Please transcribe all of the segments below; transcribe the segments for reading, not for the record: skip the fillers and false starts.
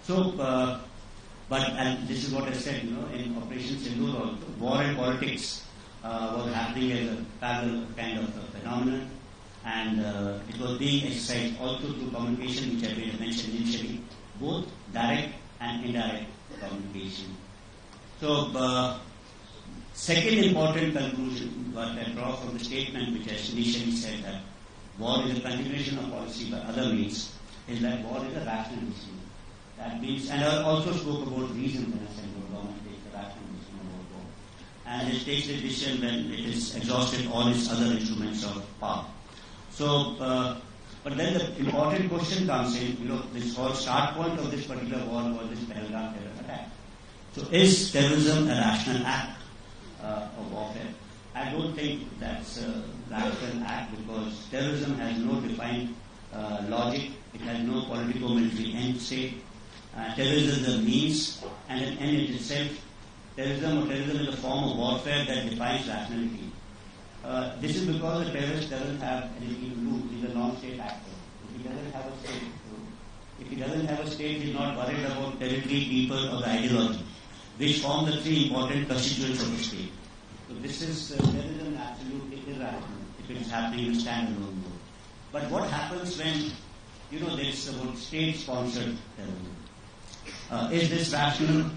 And this is what I said, in Operation Sindoor also, war and politics was happening as a parallel kind of phenomenon, and it was being exercised also through communication, which I mentioned initially, both direct and indirect communication. So, second important conclusion what I draw from the statement which I initially said, that war is a continuation of policy by other means, is that war is a rational decision. That means, and I also spoke about reason when I said the government takes a rational decision about war. And it takes a decision when it has exhausted all its other instruments of power. So, but then the important question comes in, this whole start point of this particular war was this Pehlg terror attack. So is terrorism a rational act of warfare? I don't think that's a rational act, because terrorism has no defined logic, it has no political-military end state. Terrorism is a means and an end in itself. Terrorism is a form of warfare that defines rationality. This is because the terrorist doesn't have anything to do. He's a non-state actor. If he doesn't have a state, he's not worried about territory, people, or the ideology, which form the three important constituents of the state. So this is terrorism absolutely irrational if it is happening in standalone mode. But what happens when there is about state-sponsored terrorism? Is this rational?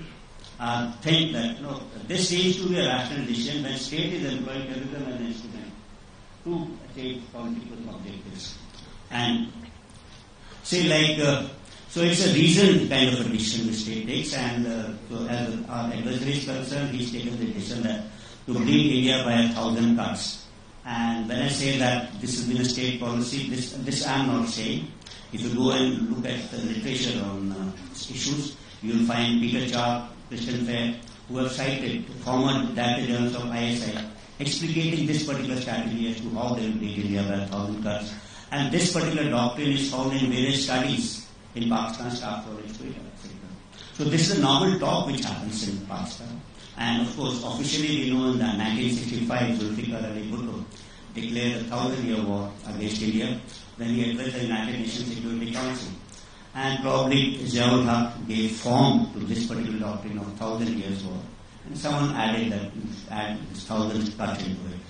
Think that this seems to be a rational decision when state is employing terrorism as an instrument to achieve political objectives. And say so it's a reasoned kind of a decision the state takes, and so as our adversary is concerned, he's taken the decision that to bring India by 1,000 cuts. And when I say that this has been a state policy, this I'm not saying. If you go and look at the literature on issues, you will find Peter Charp, Christian Fair, who have cited former director generals of ISI, explicating this particular strategy as to how they will take India by 1,000 cuts. And this particular doctrine is found in various studies in Pakistan, staff college, etc. So this is a normal talk which happens in Pakistan. And of course, officially we know in 1965, Zulfikar Ali Bhutto declared a 1,000-year war against India when he addressed the United Nations Security Council. And probably Ziaul Haq gave form to this particular doctrine of 1,000 years war. And someone added this 1,000 cut into it.